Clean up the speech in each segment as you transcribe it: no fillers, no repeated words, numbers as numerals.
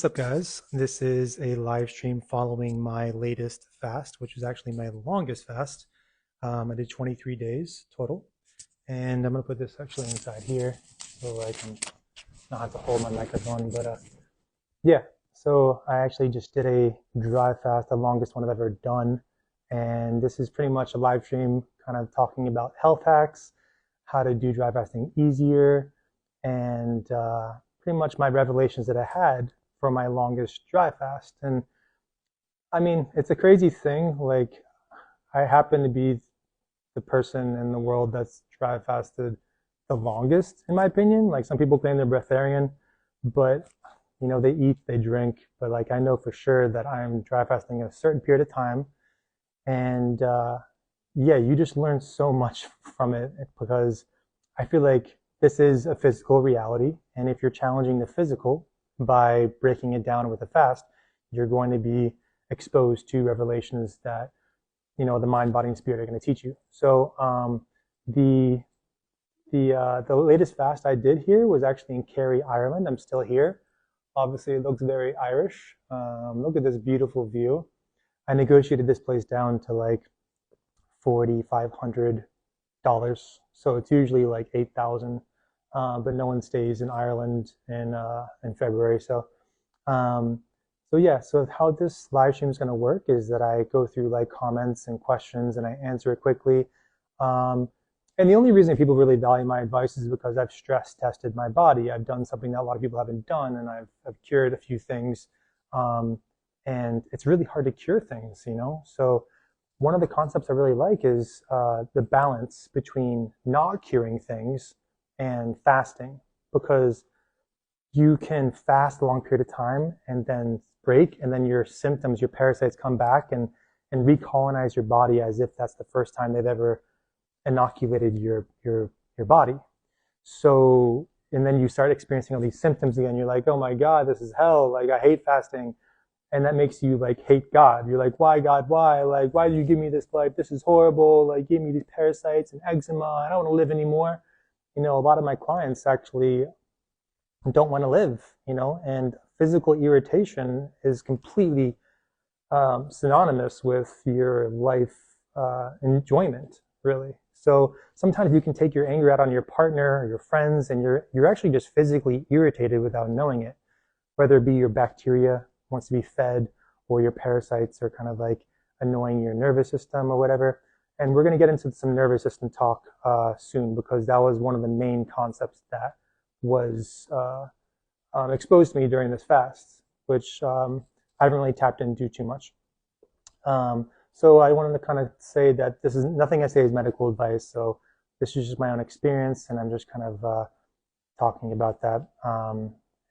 What's up, guys? This is a live stream following my latest fast, which is actually my longest fast. I did 23 days total, and I'm gonna put this actually inside here so I can not have to hold my microphone. But yeah, so I actually just did a dry fast, the longest one I've ever done, and this is pretty much a live stream kind of talking about health hacks, how to do dry fasting easier, and pretty much my revelations that I had for my longest dry fast. And I mean, it's a crazy thing. Like, I happen to be the person in the world that's dry fasted the longest, in my opinion. Like, some people claim they're breatharian, but you know, they eat, they drink, but like, I know for sure that I'm dry fasting a certain period of time. And yeah, you just learn so much from it, because I feel like this is a physical reality. And if you're challenging the physical by breaking it down with a fast, you're going to be exposed to revelations that, you know, the mind, body, and spirit are going to teach you. So the latest fast I did here was actually in Kerry, Ireland. I'm still here. Obviously, it looks very Irish. Look at this beautiful view. I negotiated this place down to like $4,500. So it's usually like 8,000. But no one stays in Ireland in February. So yeah, so how this live stream is going to work is that I go through like comments and questions and I answer it quickly. And the only reason people really value my advice is because I've stress tested my body. I've done something that a lot of people haven't done, and I've cured a few things. And it's really hard to cure things, you know? So one of the concepts I really like is the balance between not curing things and fasting, because you can fast a long period of time and then break, and then your symptoms, your parasites come back and recolonize your body as if that's the first time they've ever inoculated your body. So, and then you start experiencing all these symptoms again. You're like, oh my God, this is hell. Like, I hate fasting. And that makes you like hate God. You're like, why, God, why? Like, why did you give me this life? This is horrible. Like, give me these parasites and eczema. I don't want to live anymore. You know, a lot of my clients actually don't want to live, you know, and physical irritation is completely synonymous with your life enjoyment, really. So sometimes you can take your anger out on your partner or your friends, and you're actually just physically irritated without knowing it, whether it be your bacteria wants to be fed or your parasites are kind of like annoying your nervous system or whatever. And we're going to get into some nervous system talk soon, because that was one of the main concepts that was exposed to me during this fast, which I haven't really tapped into too much. So I wanted to kind of say that this is nothing I say is medical advice. So this is just my own experience, and I'm just kind of talking about that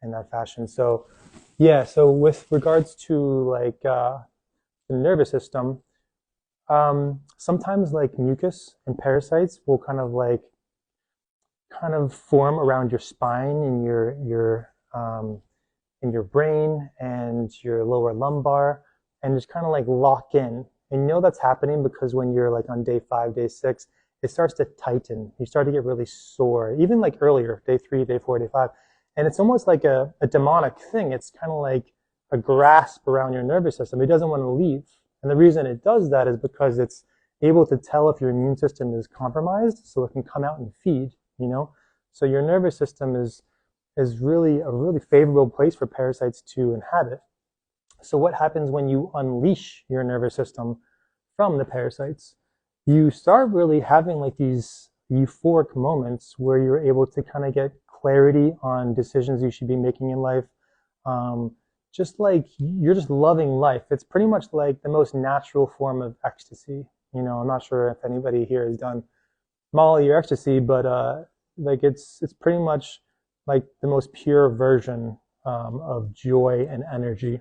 in that fashion. So yeah, so with regards to like the nervous system, sometimes like mucus and parasites will kind of form around your spine and in your brain and your lower lumbar, and just kind of like lock in. And you know that's happening because when you're like on day 5, day 6, it starts to tighten. You start to get really sore, even like earlier, day 3, day 4, day 5. And it's almost like a demonic thing. It's kind of like a grasp around your nervous system. It doesn't want to leave. And the reason it does that is because it's able to tell if your immune system is compromised, so it can come out and feed, you know? So your nervous system is really a really favorable place for parasites to inhabit. So what happens when you unleash your nervous system from the parasites? You start really having like these euphoric moments where you're able to kind of get clarity on decisions you should be making in life. Just like you're just loving life. It's pretty much like the most natural form of ecstasy. You know, I'm not sure if anybody here has done Molly or ecstasy, but like it's pretty much like the most pure version of joy and energy.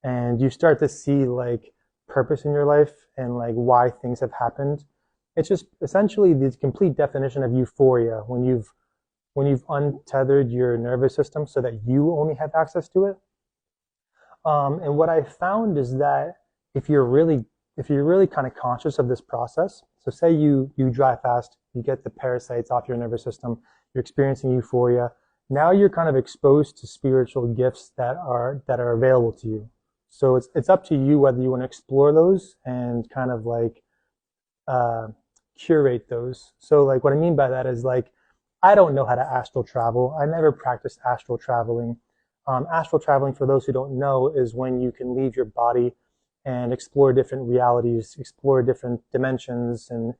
And you start to see like purpose in your life and like why things have happened. It's just essentially the complete definition of euphoria when you've untethered your nervous system so that you only have access to it. And what I found is that if you're really kind of conscious of this process, so say you dry fast, you get the parasites off your nervous system, you're experiencing euphoria, now you're kind of exposed to spiritual gifts that are available to you. So it's up to you whether you want to explore those and kind of like curate those. So like what I mean by that is like, I don't know how to astral travel. I never practiced astral traveling. Astral traveling, for those who don't know, is when you can leave your body and explore different realities, explore different dimensions, and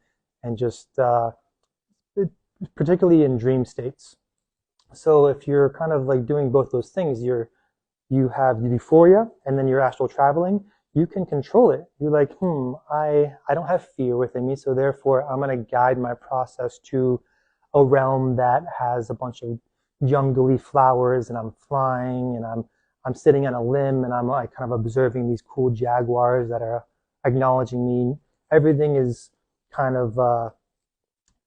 just particularly in dream states. So if you're kind of like doing both those things, you have euphoria and then you're astral traveling, you can control it. You're like, I don't have fear within me, so therefore I'm going to guide my process to a realm that has a bunch of jungly flowers, and I'm flying, and I'm sitting on a limb, and I'm like kind of observing these cool jaguars that are acknowledging me. Everything is kind of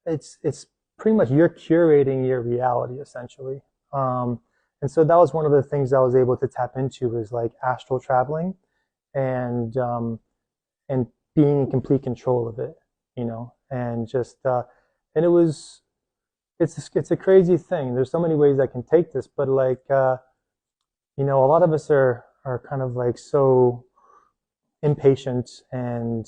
it's pretty much you're curating your reality essentially. And so that was one of the things I was able to tap into, is like astral traveling and being in complete control of it, you know, and just and it's a crazy thing. There's so many ways I can take this, but like you know, a lot of us are kind of like so impatient, and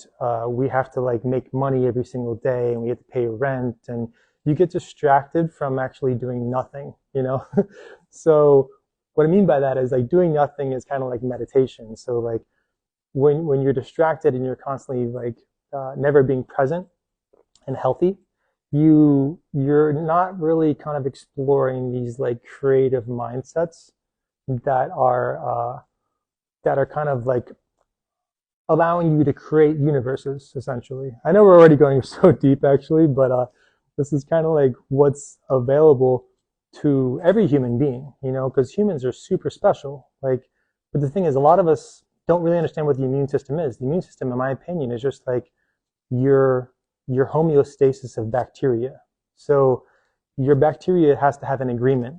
we have to like make money every single day, and we have to pay rent, and you get distracted from actually doing nothing, you know. So what I mean by that is like doing nothing is kind of like meditation. So like when you're distracted and you're constantly like never being present and healthy, you're not really kind of exploring these like creative mindsets that are kind of like allowing you to create universes essentially. I know we're already going so deep actually, but this is kind of like what's available to every human being, you know, because humans are super special. Like, but the thing is, a lot of us don't really understand what the immune system is. The immune system, in my opinion, is just like your homeostasis of bacteria. So your bacteria has to have an agreement.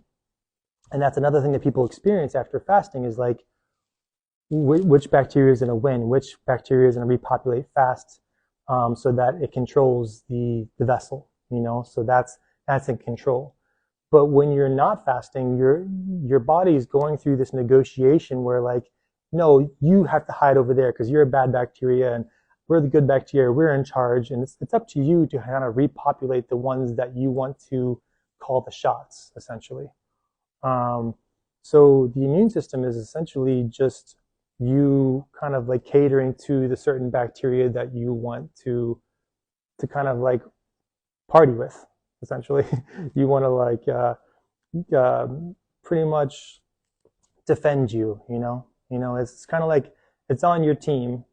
And that's another thing that people experience after fasting is like, which bacteria is going to win, which bacteria is going to repopulate fast, so that it controls the vessel, you know, so that's in control. But when you're not fasting, your body is going through this negotiation where like, no, you have to hide over there because you're a bad bacteria and we're the good bacteria, we're in charge, and it's up to you to kind of repopulate the ones that you want to call the shots, essentially. So the immune system is essentially just you kind of like catering to the certain bacteria that you want to kind of like party with, essentially. You want to like pretty much defend you, you know. It's kind of like it's on your team.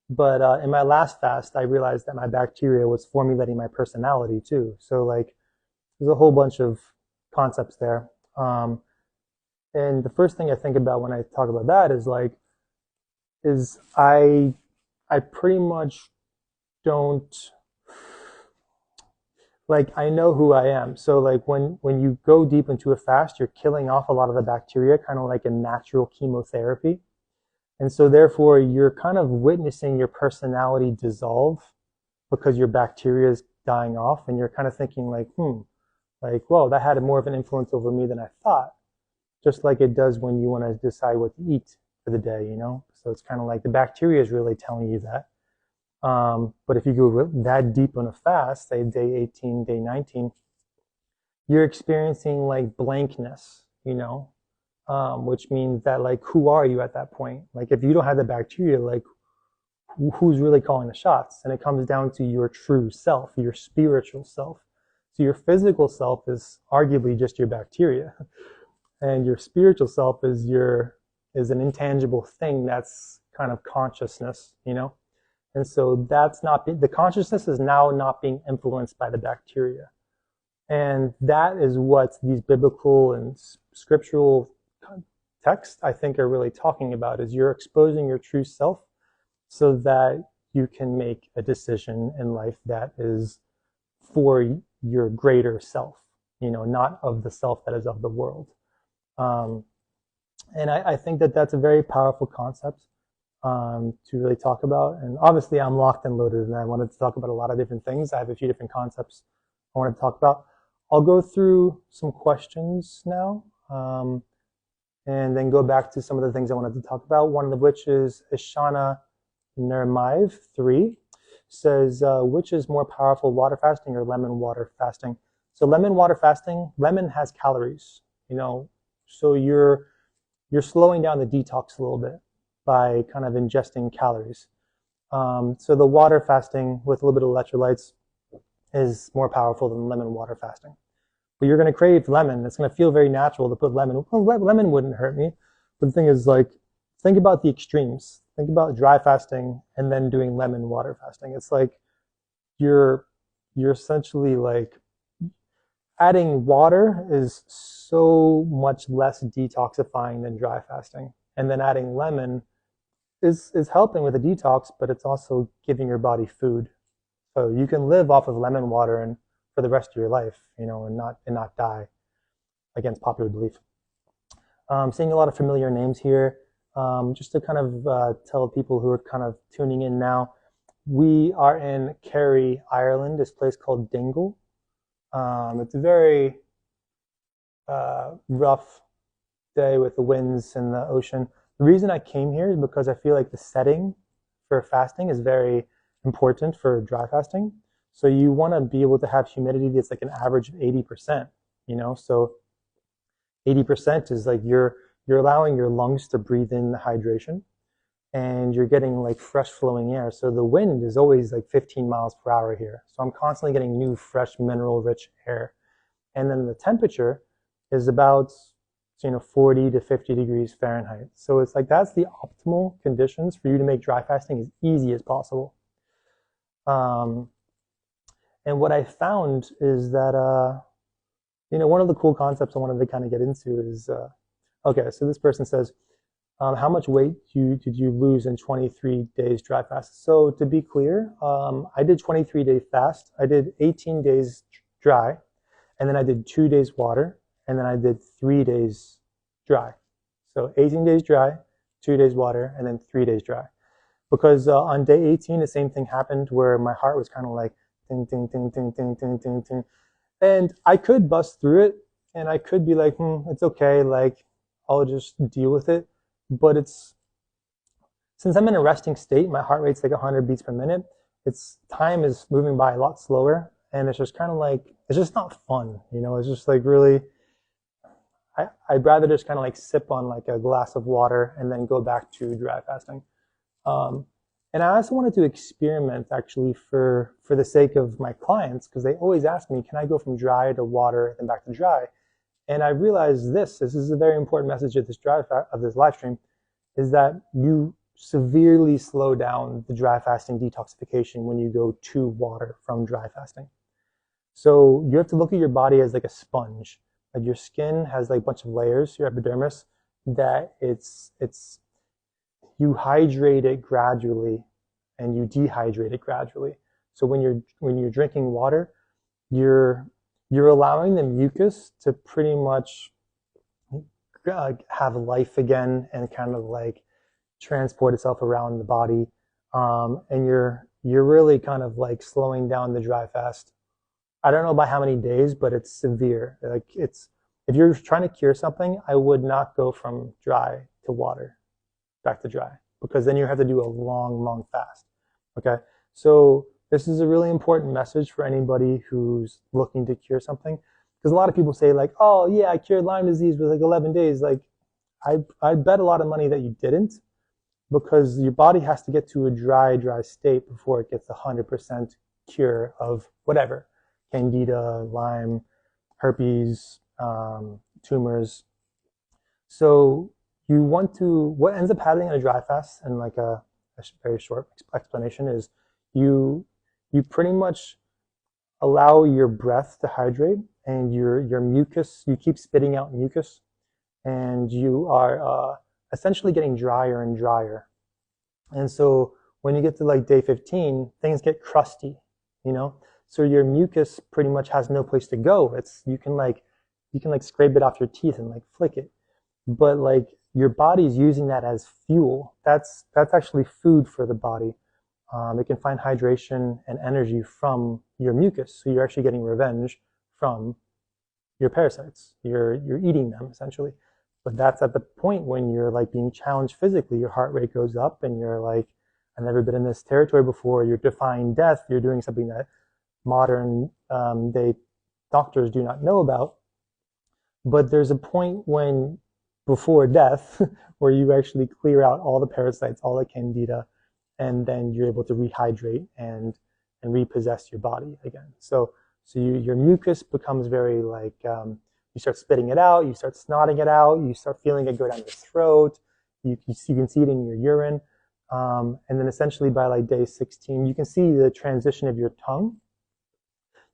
But in my last fast, I realized that my bacteria was formulating my personality too. So like there's a whole bunch of concepts there. And the first thing I think about when I talk about that is like, I pretty much don't, like, I know who I am. So like when you go deep into a fast, you're killing off a lot of the bacteria, kind of like a natural chemotherapy. And so therefore you're kind of witnessing your personality dissolve because your bacteria is dying off, and you're kind of thinking like, like, whoa, that had more of an influence over me than I thought. Just like it does when you want to decide what to eat for the day, you know? So it's kind of like the bacteria is really telling you that. But if you go that deep on a fast, say day 18, day 19, you're experiencing like blankness, you know? Which means that like, who are you at that point? Like if you don't have the bacteria, like who's really calling the shots? And it comes down to your true self, your spiritual self. So your physical self is arguably just your bacteria. And your spiritual self is an intangible thing that's kind of consciousness, you know? And so the consciousness is now not being influenced by the bacteria. And that is what these biblical and scriptural texts, I think, are really talking about, is you're exposing your true self so that you can make a decision in life that is for your greater self, you know, not of the self that is of the world. And I think that that's a very powerful concept to really talk about. And obviously I'm locked and loaded, and I wanted to talk about a lot of different things. I have a few different concepts I wanted to talk about. I'll go through some questions now. and then go back to some of the things I wanted to talk about. One of which is Ishana Nirmaiv 3 says, which is more powerful, water fasting or lemon water fasting? So lemon water fasting, lemon has calories, so you're slowing down the detox a little bit by kind of ingesting calories. So the water fasting with a little bit of electrolytes is more powerful than lemon water fasting. But you're going to crave lemon. It's going to feel very natural to put lemon. Well, lemon wouldn't hurt me. But the thing is, think about the extremes. Think about dry fasting and then doing lemon water fasting. It's like you're essentially adding water is so much less detoxifying than dry fasting. And then adding lemon is helping with the detox, but it's also giving your body food. So you can live off of lemon water and for the rest of your life, and not die against popular belief. Seeing a lot of familiar names here. Just to kind of tell people who are kind of tuning in now, we are in Kerry, Ireland, this place called Dingle. It's a very rough day with the winds and the ocean. The reason I came here is because I feel like the setting for fasting is very important for dry fasting. So you want to be able to have humidity that's like an average of 80%, so 80% is like you're allowing your lungs to breathe in the hydration and you're getting fresh flowing air. So the wind is always 15 miles per hour here. So I'm constantly getting new, fresh, mineral rich air. And then the temperature is about 40 to 50 degrees Fahrenheit. So it's that's the optimal conditions for you to make dry fasting as easy as possible. And what I found is that, one of the cool concepts I wanted to kind of get into is, okay, so this person says, how much weight did you lose in 23 days dry fast? So to be clear, I did 23-day fast. I did 18 days dry, and then I did 2 days water, and then I did 3 days dry. So 18 days dry, 2 days water, and then 3 days dry. Because on day 18, the same thing happened where my heart was kind of ting, ting, ting, ting, ting, ting, ting, ting. And I could bust through it, and I could be it's okay, I'll just deal with it. But since I'm in a resting state, my heart rate's 100 beats per minute. Time is moving by a lot slower, and it's just kind of it's just not fun, It's just really, I'd rather just kind of sip on a glass of water and then go back to dry fasting. And I also wanted to experiment actually for the sake of my clients, because they always ask me, can I go from dry to water and back to dry? And I realized this is a very important message of this live stream, is that you severely slow down the dry fasting detoxification when you go to water from dry fasting. So you have to look at your body as a sponge. Your skin has a bunch of layers, your epidermis, that you hydrate it gradually and you dehydrate it gradually. So when you're drinking water, you're allowing the mucus to pretty much have life again and kind of transport itself around the body. And you're really kind of slowing down the dry fast. I don't know by how many days, but it's severe. If you're trying to cure something, I would not go from dry to water back to dry, because then you have to do a long fast. Okay, so this is a really important message for anybody who's looking to cure something, because a lot of people say oh yeah, I cured Lyme disease with 11 days. I bet a lot of money that you didn't, because your body has to get to a dry state before it gets 100% cure of whatever, candida, Lyme, herpes, tumors. So you want to, what ends up happening in a dry fast, and a very short explanation, is you pretty much allow your breath to hydrate, and your mucus, you keep spitting out mucus, and you are essentially getting drier and drier. And so when you get to day 15, things get crusty, so your mucus pretty much has no place to go. You can scrape it off your teeth and flick it, but your body's using that as fuel. That's actually food for the body. It can find hydration and energy from your mucus, so you're actually getting revenge from your parasites. You're eating them essentially. But that's at the point when you're like being challenged physically. Your heart rate goes up, and you're like, I've never been in this territory before. You're defying death. You're doing something that modern day doctors do not know about. But there's a point when, before death, where you actually clear out all the parasites, all the candida, and then you're able to rehydrate and repossess your body again. So your mucus becomes very like, you start spitting it out, you start snotting it out, you start feeling it go down your throat, you can see it in your urine. And then essentially by like day 16, you can see the transition of your tongue.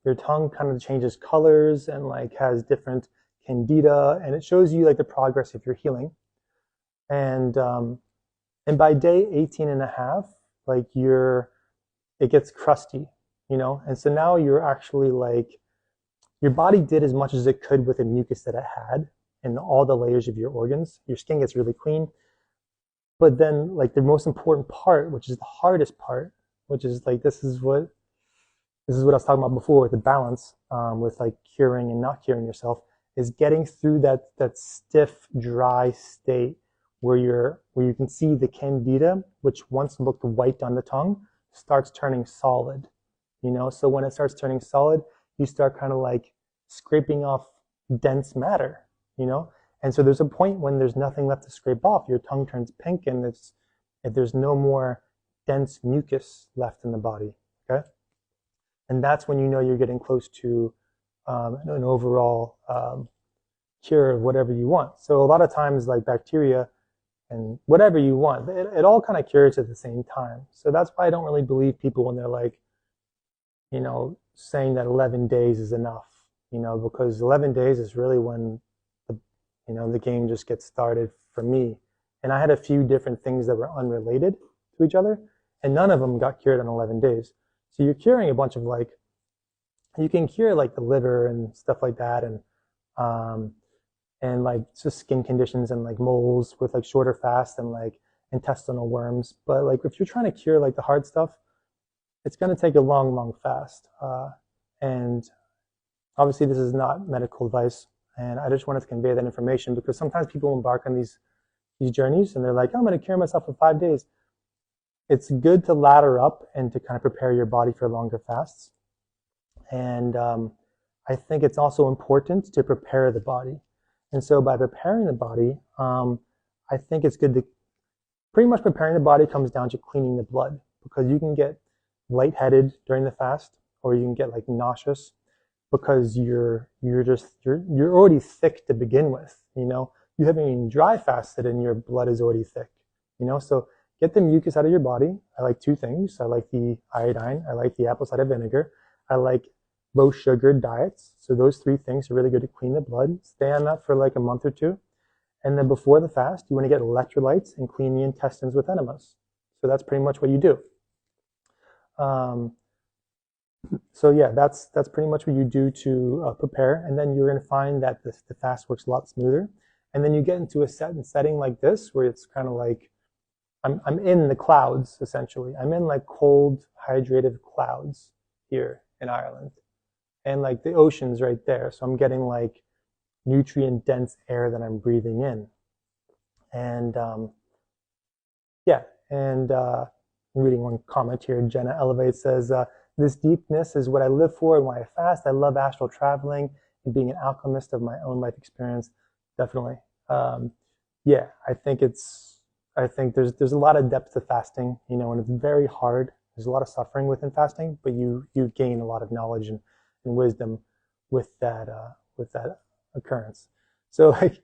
Your tongue kind of changes colors and like has different candida, and it shows you like the progress of your healing. And by day 18 and a half, like it gets crusty, you know? And so now you're actually like, your body did as much as it could with the mucus that it had in all the layers of your organs. Your skin gets really clean. But then like the most important part, which is the hardest part, which is like, this is what I was talking about before with the balance, with like curing and not curing yourself, is getting through that stiff, dry state where you can see the candida, which once looked white on the tongue, starts turning solid. You know, so when it starts turning solid, you start kind of like scraping off dense matter, you know? And so there's a point when there's nothing left to scrape off. Your tongue turns pink, and there's no more dense mucus left in the body, okay? And that's when you know you're getting close to an overall cure of whatever you want. So a lot of times, like bacteria and whatever you want, it all kind of cures at the same time. So that's why I don't really believe people when they're like, you know, saying that 11 days is enough, you know, because 11 days is really when the game just gets started for me. And I had a few different things that were unrelated to each other, and none of them got cured in 11 days. So you're curing a bunch of like, you can cure like the liver and stuff like that, and like just skin conditions and like moles with like shorter fasts and like intestinal worms. But like if you're trying to cure like the hard stuff, it's going to take a long, long fast. And obviously this is not medical advice, and I just wanted to convey that information because sometimes people embark on these journeys and they're like, oh, I'm going to cure myself in 5 days. It's good to ladder up and to kind of prepare your body for longer fasts. And I think it's also important to prepare the body. And so by preparing the body, I think it's good to, pretty much preparing the body comes down to cleaning the blood, because you can get lightheaded during the fast, or you can get like nauseous because you're already thick to begin with, you know. You haven't even dry fasted and your blood is already thick, you know. So get the mucus out of your body. I like 2 things. I like the iodine. I like the apple cider vinegar. I like low sugar diets. So those 3 things are really good to clean the blood. Stay on that for like a month or 2. And then before the fast, you want to get electrolytes and clean the intestines with enemas. So that's pretty much what you do. So yeah, that's pretty much what you do to prepare. And then you're going to find that the fast works a lot smoother. And then you get into a setting like this, where it's kind of like, I'm in the clouds, essentially. I'm in like cold, hydrated clouds here in Ireland. And like the ocean's right there. So I'm getting like nutrient-dense air that I'm breathing in. And yeah, and I'm reading one comment here. Jenna Elevate says, this deepness is what I live for and why I fast. I love astral traveling and being an alchemist of my own life experience. Definitely. Yeah, I think there's a lot of depth to fasting, you know, and it's very hard. There's a lot of suffering within fasting, but you gain a lot of knowledge and wisdom with that occurrence. So like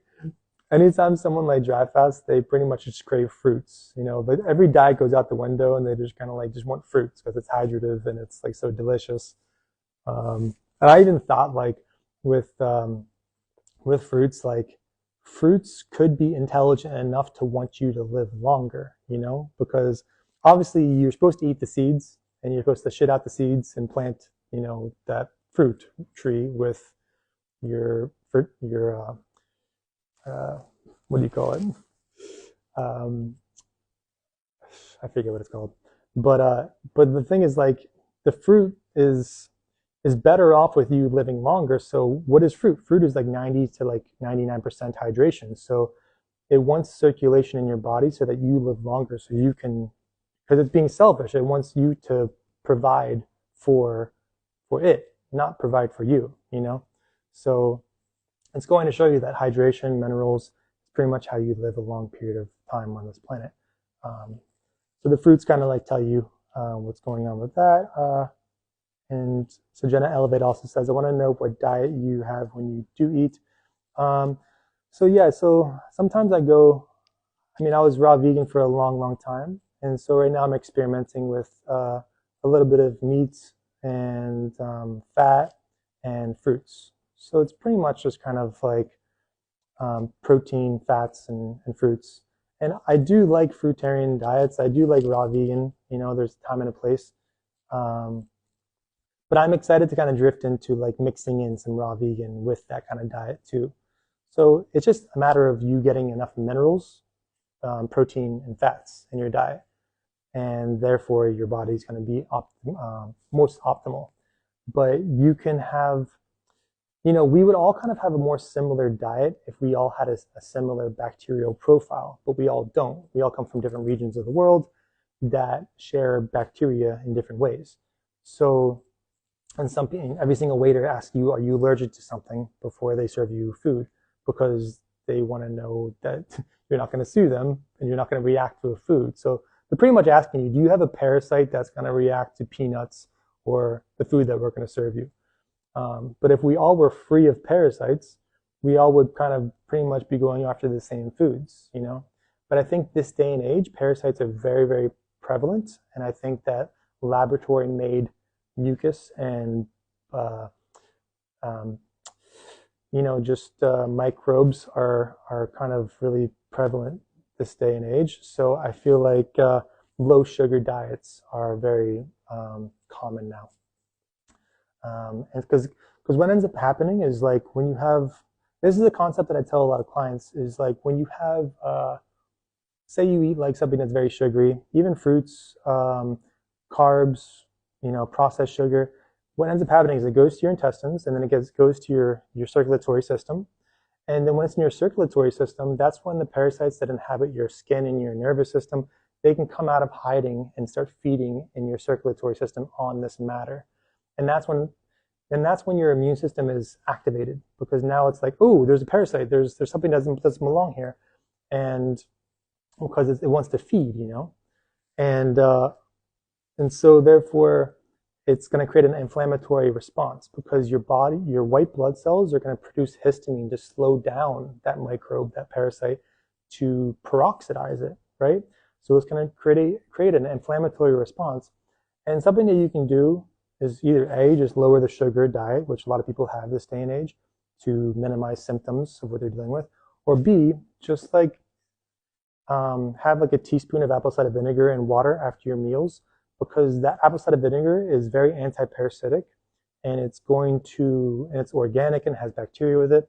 anytime someone like dry fasts, they pretty much just crave fruits, you know, but every diet goes out the window and they just kind of like just want fruits because it's hydrative and it's like so delicious. And I even thought like with fruits, like fruits could be intelligent enough to want you to live longer, you know, because obviously you're supposed to eat the seeds and you're supposed to shit out the seeds and plant, you know, that fruit tree with your what do you call it? I forget what it's called. But the thing is, like, the fruit is is better off with you living longer. So what is fruit? Fruit is like 90 to like 99% hydration. So it wants circulation in your body so that you live longer, so you can, because it's being selfish. It wants you to provide for it, not provide for you, you know? So it's going to show you that hydration, minerals, is pretty much how you live a long period of time on this planet. So the fruits kind of like tell you what's going on with that. And so Jenna Elevate also says, I want to know what diet you have when you do eat. So yeah, so sometimes I was raw vegan for a long, long time. And so right now I'm experimenting with a little bit of meat and fat and fruits. So it's pretty much just kind of like protein, fats, and fruits. And I do like fruitarian diets. I do like raw vegan. You know, there's a time and a place. But I'm excited to kind of drift into like mixing in some raw vegan with that kind of diet too. So it's just a matter of you getting enough minerals, protein, and fats in your diet. And therefore your body's going to be most optimal. But you can have, we would all kind of have a more similar diet if we all had a similar bacterial profile, but we all don't. We all come from different regions of the world that share bacteria in different ways. So, and every single waiter asks you, are you allergic to something before they serve you food? Because they want to know that you're not going to sue them and you're not going to react to a food. So they're pretty much asking you, do you have a parasite that's going to react to peanuts or the food that we're going to serve you? But if we all were free of parasites, we all would kind of pretty much be going after the same foods, you know? But I think this day and age, parasites are very, very prevalent. And I think that laboratory made mucus and, microbes are kind of really prevalent this day and age. So I feel like low sugar diets are very common now. And because what ends up happening is like when you have, this is a concept that I tell a lot of clients, is like when you have, say you eat like something that's very sugary, even fruits, carbs, processed sugar, what ends up happening is it goes to your intestines and then it goes to your circulatory system. And then when it's in your circulatory system, that's when the parasites that inhabit your skin and your nervous system, they can come out of hiding and start feeding in your circulatory system on this matter. And that's when your immune system is activated, because now it's like, oh, there's a parasite, there's something that doesn't belong here, and because it wants to feed, and so therefore it's going to create an inflammatory response, because your white blood cells are going to produce histamine to slow down that microbe, that parasite, to peroxidize it, right? So it's going to create an inflammatory response. And something that you can do is either A, just lower the sugar diet, which a lot of people have this day and age, to minimize symptoms of what they're dealing with, or B, just like have like a teaspoon of apple cider vinegar and water after your meals, because that apple cider vinegar is very anti-parasitic, and it's organic and has bacteria with it.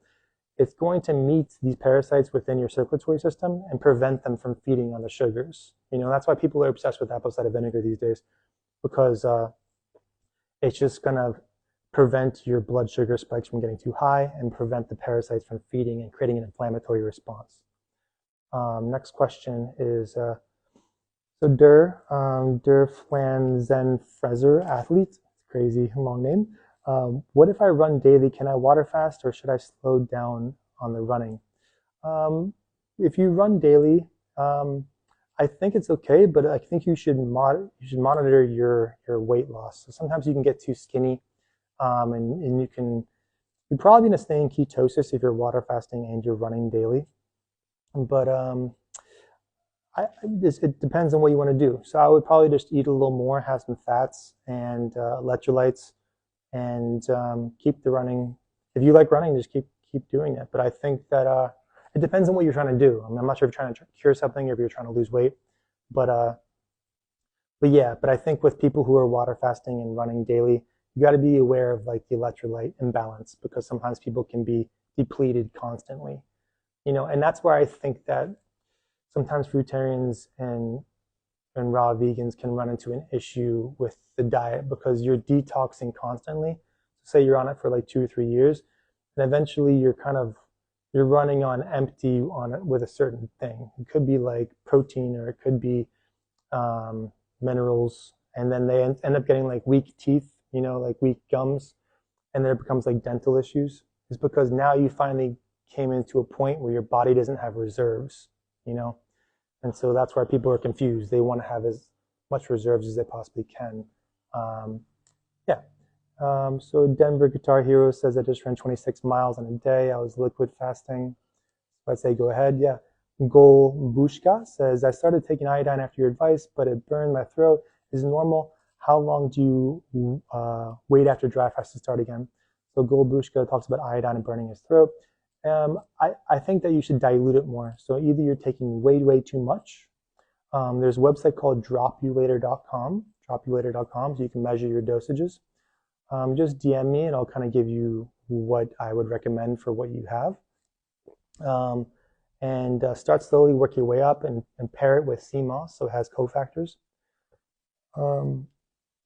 It's going to meet these parasites within your circulatory system and prevent them from feeding on the sugars. That's why people are obsessed with apple cider vinegar these days, because it's just going to prevent your blood sugar spikes from getting too high and prevent the parasites from feeding and creating an inflammatory response. Next question is, so Der Flanzen Frezer athlete, crazy long name. What if I run daily? Can I water fast, or should I slow down on the running? If you run daily, I think it's okay, but I think you should monitor your weight loss. So sometimes you can get too skinny, and you're probably going to stay in ketosis if you're water fasting and you're running daily. But it depends on what you want to do. So I would probably just eat a little more, have some fats and electrolytes, and keep the running. If you like running, just keep doing it. But I think that it depends on what you're trying to do. I'm not sure if you're trying to cure something or if you're trying to lose weight. But I think with people who are water fasting and running daily, you got to be aware of like the electrolyte imbalance, because sometimes people can be depleted constantly. And that's where I think that sometimes fruitarians and raw vegans can run into an issue with the diet, because you're detoxing constantly. say you're on it for like 2 or 3 years, and eventually you're running on empty on it with a certain thing. It could be like protein, or it could be minerals, and then they end up getting like weak teeth, like weak gums, and then it becomes like dental issues. It's because now you finally came into a point where your body doesn't have reserves, and so that's why people are confused. They want to have as much reserves as they possibly can. Um, yeah. So Denver Guitar Hero says I just ran 26 miles in a day. I was liquid fasting. I'd say go ahead. Yeah. Gol Bushka says I started taking iodine after your advice, but it burned my throat. Is it normal? How long do you wait after dry fast to start again? So Gol Bushka talks about iodine and burning his throat. I think that you should dilute it more. So either you're taking way too much. There's a website called dropulator.com, so you can measure your dosages. Just DM me and I'll kind of give you what I would recommend for what you have. Start slowly, work your way up, and pair it with sea moss, so it has cofactors.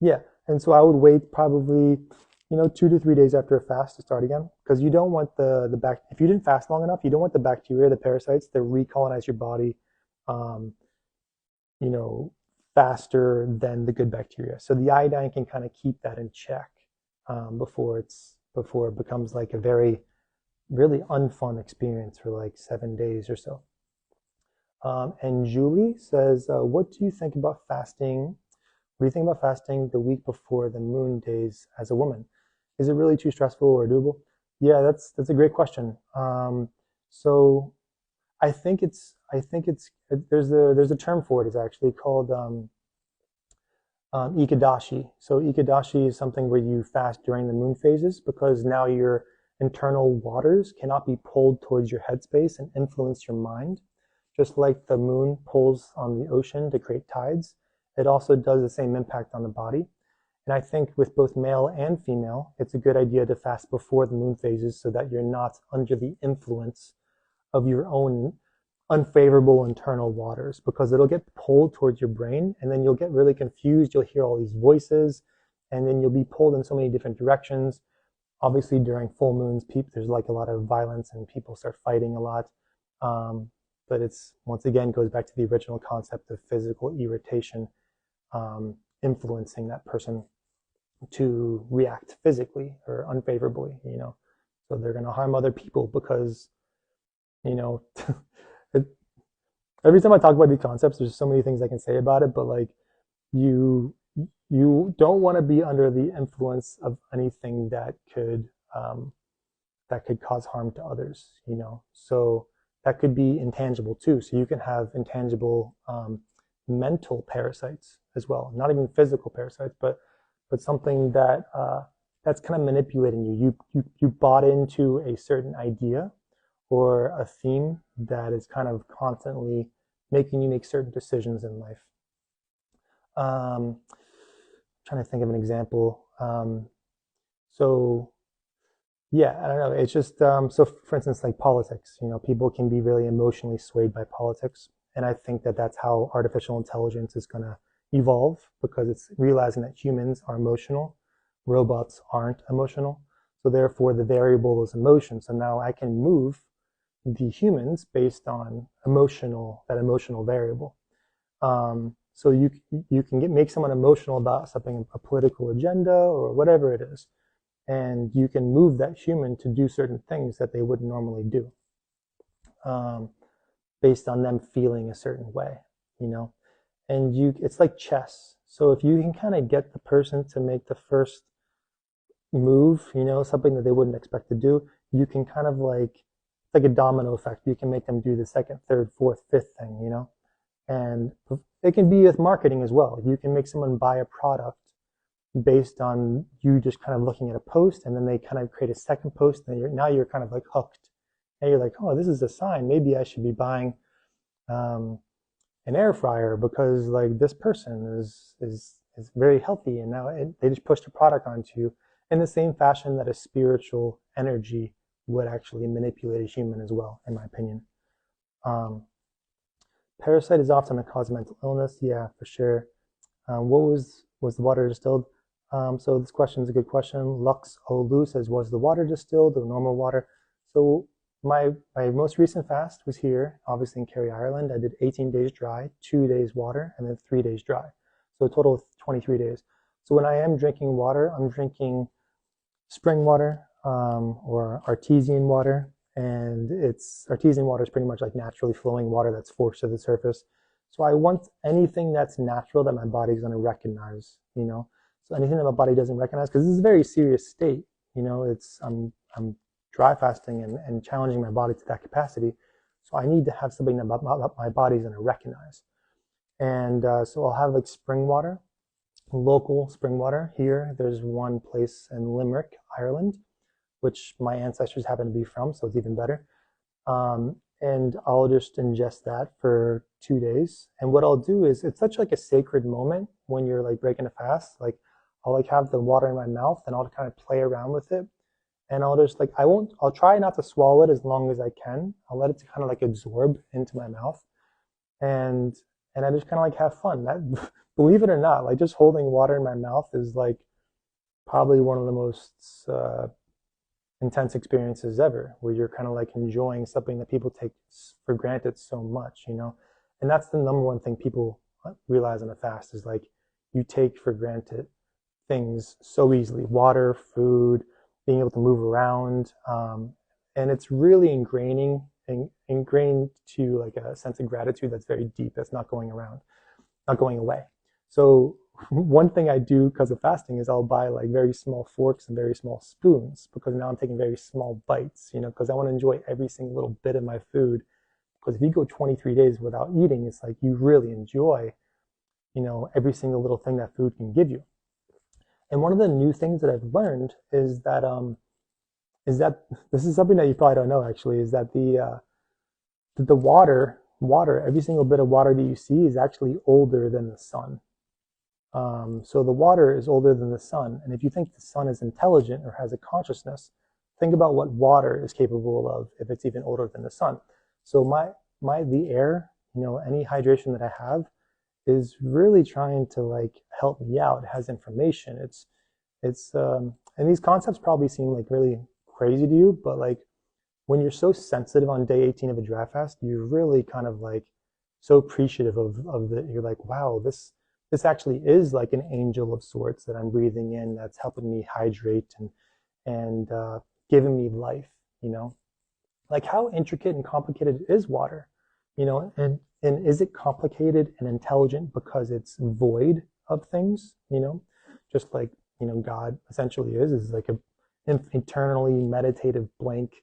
Yeah, and so I would wait probably 2 to 3 days after a fast to start again, because you don't want if you didn't fast long enough, you don't want the bacteria, the parasites, to recolonize your body, faster than the good bacteria. So the iodine can kind of keep that in check before it becomes like a very really unfun experience for like 7 days or so. And Julie says, what do you think about fasting? What do you think about fasting the week before the moon days as a woman? Is it really too stressful or doable? Yeah, that's a great question. So I think there's a term for it. It's actually called ikadashi. So ikadashi is something where you fast during the moon phases, because now your internal waters cannot be pulled towards your headspace and influence your mind. Just like the moon pulls on the ocean to create tides, it also does the same impact on the body. And I think with both male and female, it's a good idea to fast before the moon phases so that you're not under the influence of your own unfavorable internal waters, because it'll get pulled towards your brain and then you'll get really confused. You'll hear all these voices and then you'll be pulled in so many different directions. Obviously during full moons, there's like a lot of violence and people start fighting a lot. But it's, once again, goes back to the original concept of physical irritation influencing that person to react physically or unfavorably, So they're going to harm other people because, every time I talk about these concepts, there's so many things I can say about it, but like you don't want to be under the influence of anything that could cause harm to others, So that could be intangible too. So you can have intangible mental parasites as well, not even physical parasites, but something that that's kind of manipulating you. You bought into a certain idea or a theme that is kind of constantly making you make certain decisions in life. Trying to think of an example. So yeah, I don't know. It's just so for instance, like politics. People can be really emotionally swayed by politics, and I think that that's how artificial intelligence is going to evolve, because it's realizing that humans are emotional, robots aren't emotional. So therefore, the variable is emotion. So now I can move the humans based on that emotional variable. So you can make someone emotional about something, a political agenda or whatever it is, and you can move that human to do certain things that they wouldn't normally do, based on them feeling a certain way, And it's like chess. So if you can kind of get the person to make the first move, something that they wouldn't expect to do, you can kind of it's like a domino effect. You can make them do the second, third, fourth, fifth thing, And it can be with marketing as well. You can make someone buy a product based on you just kind of looking at a post, and then they kind of create a second post, and now you're kind of like hooked. And you're like, oh, this is a sign. Maybe I should be buying an air fryer because like this person is very healthy, and now they just pushed a product onto you in the same fashion that a spiritual energy would actually manipulate a human as well, in my opinion. Parasite is often a cause of mental illness. Yeah, for sure. What was the water distilled? So this question is a good question. Lux Olu says, was the water distilled or normal water? So my most recent fast was here, obviously in Kerry, Ireland. I did 18 days dry, 2 days water, and then 3 days dry. So a total of 23 days. So when I am drinking water, I'm drinking spring water or artesian water. And artesian water is pretty much like naturally flowing water that's forced to the surface. So I want anything that's natural that my body's going to recognize, you know. So anything that my body doesn't recognize, because this is a very serious state, you know. I'm dry fasting and challenging my body to that capacity. So I need to have something that my body's going to recognize. And so I'll have like spring water, local spring water here. There's one place in Limerick, Ireland, which my ancestors happen to be from, so it's even better. And I'll just ingest that for 2 days. And what I'll do is, it's such like a sacred moment when you're like breaking a fast. Like I'll like have the water in my mouth and I'll kind of play around with it. And I'll just like, I'll try not to swallow it as long as I can. I'll let it kind of like absorb into my mouth. And I just kind of like have fun. That, believe it or not, like just holding water in my mouth is like probably one of the most intense experiences ever, where you're kind of like enjoying something that people take for granted so much, you know. And that's the number one thing people realize on a fast is like you take for granted things so easily: water, food, being able to move around, and it's really ingrained to like a sense of gratitude that's very deep, that's not going away. So one thing I do because of fasting is I'll buy like very small forks and very small spoons, because now I'm taking very small bites, you know, because I want to enjoy every single little bit of my food. Because if you go 23 days without eating, it's like you really enjoy, you know, every single little thing that food can give you. And one of the new things that I've learned is that this is something that you probably don't know actually, is that the water, every single bit of water that you see is actually older than the sun. So the water is older than the sun. And if you think the sun is intelligent or has a consciousness, think about what water is capable of if it's even older than the sun. So the air, you know, any hydration that I have is really trying to like help me out. It has information. And these concepts probably seem like really crazy to you, but like when you're so sensitive on day 18 of a dry fast, you're really kind of like so appreciative of the, you're like, wow, this actually is like an angel of sorts that I'm breathing in, that's helping me hydrate and giving me life, you know. Like how intricate and complicated is water, you know, and is it complicated and intelligent because it's void of things, you know, just like, you know, God essentially is like a eternally meditative blank,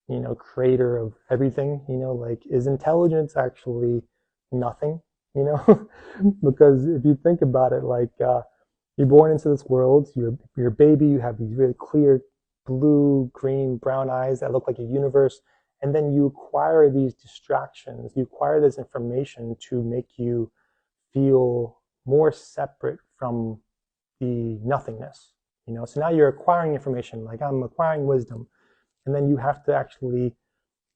you know, creator of everything, you know. Like, is intelligence actually nothing, you know? Because if you think about it, like you're born into this world, you're a baby, you have these really clear blue, green, brown eyes that look like a universe, and then you acquire these distractions, you acquire this information to make you feel more separate from the nothingness, you know. So now you're acquiring information, like I'm acquiring wisdom, and then you have to actually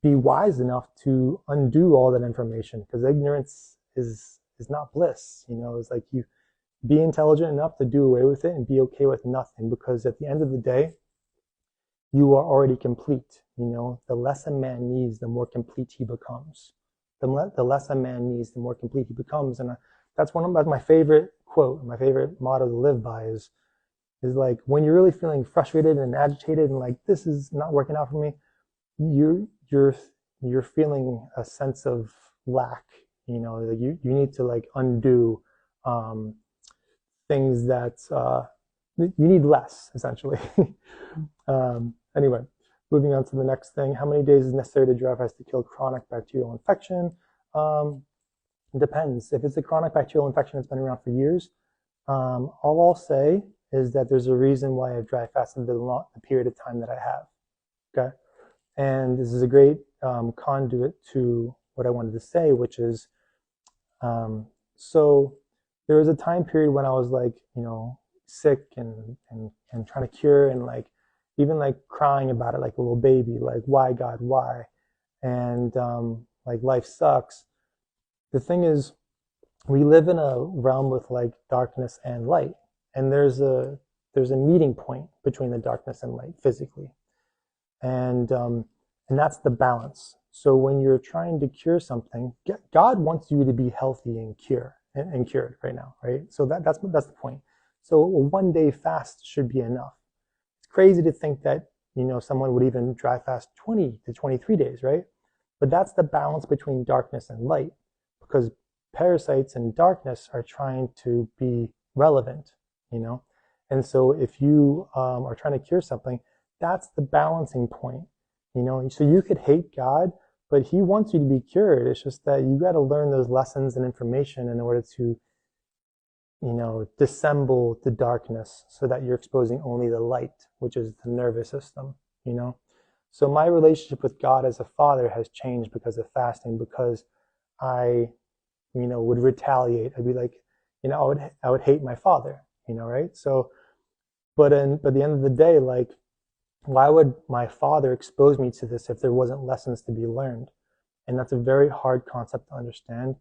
be wise enough to undo all that information, because ignorance is not bliss, you know. It's like you be intelligent enough to do away with it and be okay with nothing, because at the end of the day, you are already complete, you know. The less a man needs, the more complete he becomes. The less a man needs, the more complete he becomes. And that's my favorite quote, my favorite motto to live by is like, when you're really feeling frustrated and agitated and like, this is not working out for me, you're feeling a sense of lack, you know. Like you need to like undo things that you need less, essentially. Anyway, moving on to the next thing. How many days is necessary to dry fast to kill chronic bacterial infection? It depends. If it's a chronic bacterial infection that's been around for years, all I'll say is that there's a reason why I've dry fasted the period of time that I have. Okay, and this is a great conduit to what I wanted to say, which is, so there was a time period when I was like, you know, sick and trying to cure, and like even like crying about it like a little baby, like, why God, why? And like life sucks. The thing is, we live in a realm with like darkness and light, and there's a there's a meeting point between the darkness and light physically, and that's the balance. So when you're trying to cure something, God wants you to be healthy and cured right now, right? So that's the point. So a 1-day fast should be enough. It's crazy to think that, someone would even dry fast 20 to 23 days, right? But that's the balance between darkness and light, because parasites and darkness are trying to be relevant, And so if you are trying to cure something, that's the balancing point, So you could hate God, but he wants you to be cured. It's just that you got to learn those lessons and information in order to, dissemble the darkness so that you're exposing only the light, which is the nervous system, So my relationship with God as a father has changed because of fasting, because I, would retaliate. I'd be like, I would hate my father, right? So, but at the end of the day, like, why would my father expose me to this if there wasn't lessons to be learned? And that's a very hard concept to understand,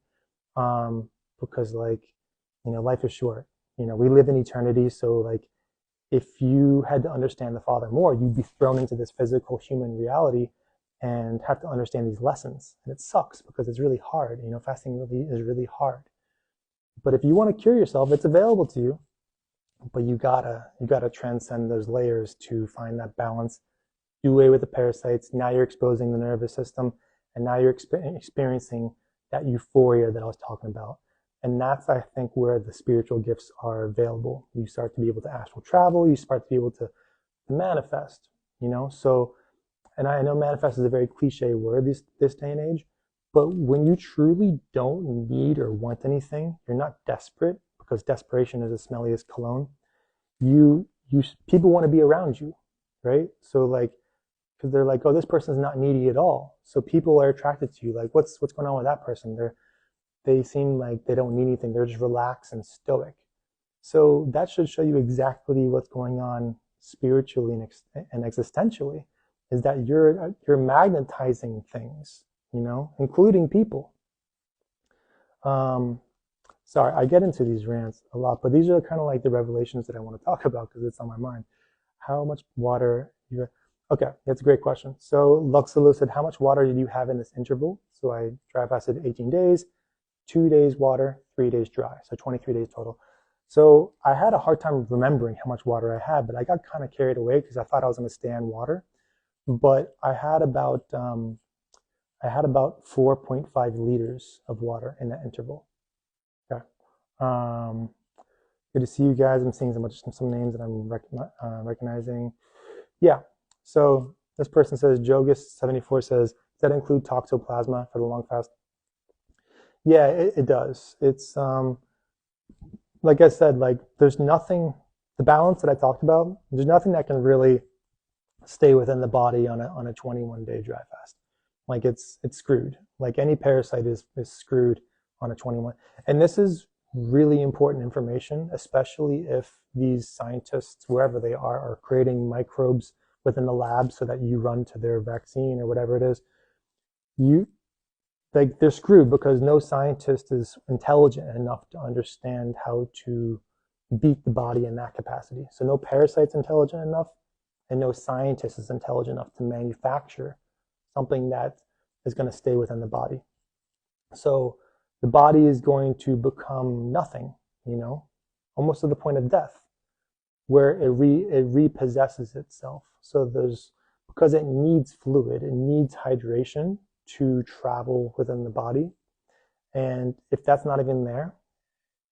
because life is short. We live in eternity. So like, if you had to understand the Father more, you'd be thrown into this physical human reality and have to understand these lessons. And it sucks because it's really hard. Fasting really is really hard. But if you want to cure yourself, it's available to you. But you gotta transcend those layers to find that balance. Do away with the parasites. Now you're exposing the nervous system, and now you're experiencing that euphoria that I was talking about. And that's, I think, where the spiritual gifts are available. You start to be able to astral travel. You start to be able to manifest, So, and I know manifest is a very cliche word this day and age, but when you truly don't need or want anything, you're not desperate, because desperation is the smelliest cologne. People want to be around you, right? So like, because they're like, oh, this person's not needy at all. So people are attracted to you. Like, what's going on with that person? They seem like they don't need anything. They're just relaxed and stoic. So that should show you exactly what's going on spiritually and existentially, is that you're magnetizing things, including people. Sorry, I get into these rants a lot, but these are kind of like the revelations that I want to talk about because it's on my mind. How much water Okay, that's a great question. So Luxalo said, how much water did you have in this interval? So I dry fasted 18 days, 2 days water, 3 days dry. So 23 days total. So I had a hard time remembering how much water I had, but I got kind of carried away because I thought I was going to stay on water. But I had about 4.5 liters of water in that interval. Okay. Good to see you guys. I'm seeing some names that I'm recognizing. Yeah. So this person says, Jogus74 says, does that include toxoplasma for the long fast? Yeah, it does. It's like I said, like there's nothing, the balance that I talked about, there's nothing that can really stay within the body on a 21-day dry fast. Like it's screwed. Like any parasite is screwed on a 21. And this is really important information, especially if these scientists, wherever they are creating microbes within the lab so that you run to their vaccine or whatever it is. They're screwed because no scientist is intelligent enough to understand how to beat the body in that capacity. So no parasite's intelligent enough, and no scientist is intelligent enough to manufacture something that is going to stay within the body. So the body is going to become nothing, almost to the point of death, where it repossesses itself. So because it needs fluid, it needs hydration to travel within the body, and if that's not even there,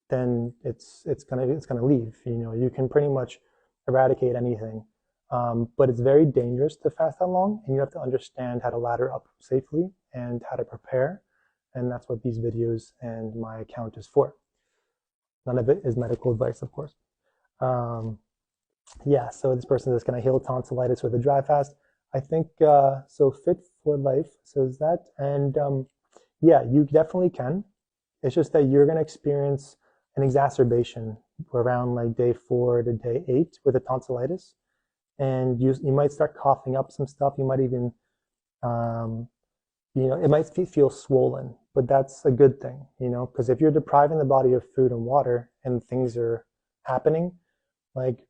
then it's gonna leave. You can pretty much eradicate anything, but it's very dangerous to fast that long, and you have to understand how to ladder up safely and how to prepare, and that's what these videos and my account is for. None of it is medical advice, of course. Yeah, so this person is going to heal tonsillitis with a dry fast. I think, so Fit for Life says that. And yeah, you definitely can. It's just that you're going to experience an exacerbation around like day 4 to day 8 with a tonsillitis. And you might start coughing up some stuff. You might even, it might feel swollen, but that's a good thing, because if you're depriving the body of food and water and things are happening, like,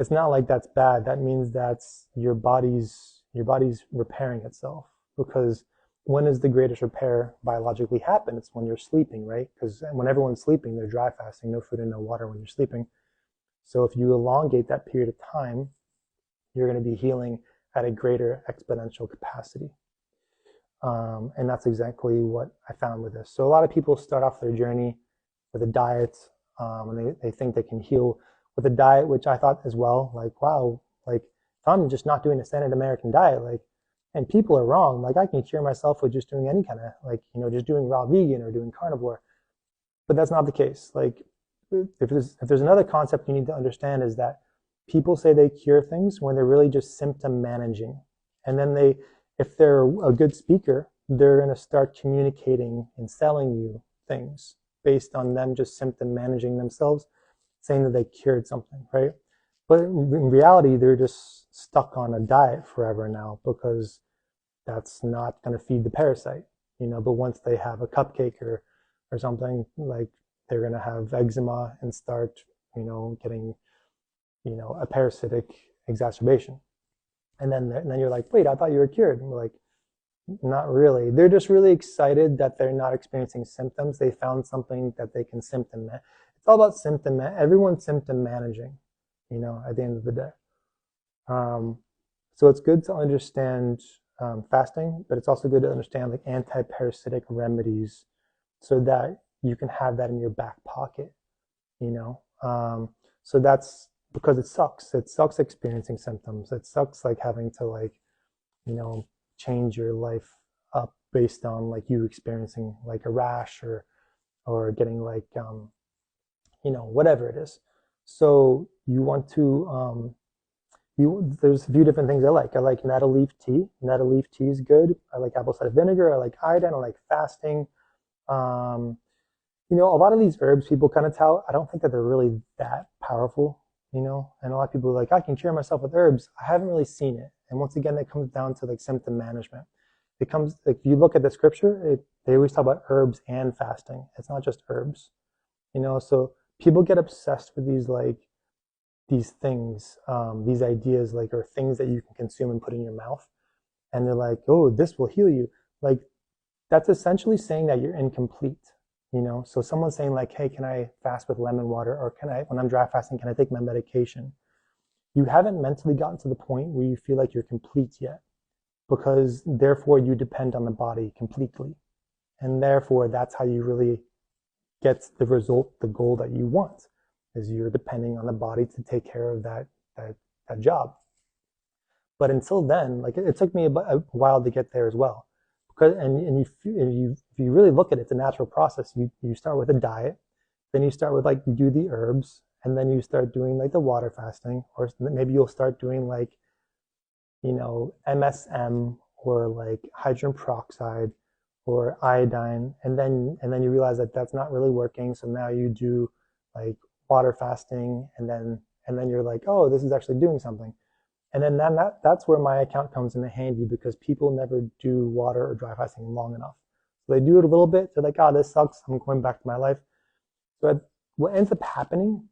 it's not like that's bad. That means that's your body's repairing itself. Because when does the greatest repair biologically happen? It's when you're sleeping, right? Because when everyone's sleeping, they're dry fasting, no food and no water when you're sleeping. So if you elongate that period of time, you're going to be healing at a greater exponential capacity. And that's exactly what I found with this. So a lot of people start off their journey with a diet, and they think they can heal with a diet, which I thought as well, like, wow, like if I'm just not doing a standard American diet, like, and people are wrong, like I can cure myself with just doing any kind of, like, just doing raw vegan or doing carnivore. But that's not the case. Like, if there's another concept you need to understand is that people say they cure things when they're really just symptom managing. And then if they're a good speaker, they're going to start communicating and selling you things based on them just symptom managing themselves, saying that they cured something, right? But in reality, they're just stuck on a diet forever now because that's not going to feed the parasite, But once they have a cupcake or something, like they're going to have eczema and start, getting, a parasitic exacerbation. And then you're like, wait, I thought you were cured. And we're like, not really. They're just really excited that they're not experiencing symptoms. They found something that they can symptom manage. It's all about everyone's symptom managing, at the end of the day. So it's good to understand fasting, but it's also good to understand like anti-parasitic remedies so that you can have that in your back pocket, So that's because it sucks. It sucks experiencing symptoms. It sucks like having to like, change your life up based on like you experiencing like a rash or getting like whatever it is. So you want to there's a few different things I like. I like nettle leaf tea. Nettle leaf tea is good. I like apple cider vinegar. I like iodine. I like fasting. A lot of these herbs people kind of tout. I don't think that they're really that powerful, and a lot of people are like, I can cure myself with herbs. I haven't really seen it. And once again, it comes down to like symptom management. It comes like if you look at the scripture, they always talk about herbs and fasting. It's not just herbs, So people get obsessed with these things, these ideas, like or things that you can consume and put in your mouth, and they're like, oh, this will heal you. Like that's essentially saying that you're incomplete. So someone's saying like, hey, can I fast with lemon water, or when I'm dry fasting, can I take my medication? You haven't mentally gotten to the point where you feel like you're complete yet, because therefore you depend on the body completely. And therefore that's how you really get the result, the goal that you want, is you're depending on the body to take care of that job. But until then, like it took me a while to get there as well. Because if you really look at it, it's a natural process. You start with a diet, then you start with like you do the herbs, and then you start doing like the water fasting, or maybe you'll start doing like, MSM or like hydrogen peroxide or iodine, and then you realize that that's not really working. So now you do like water fasting, and then you're like, oh, this is actually doing something. And then that's where my account comes in handy, because people never do water or dry fasting long enough. So they do it a little bit. They're like, oh, this sucks. I'm going back to my life. But what ends up happening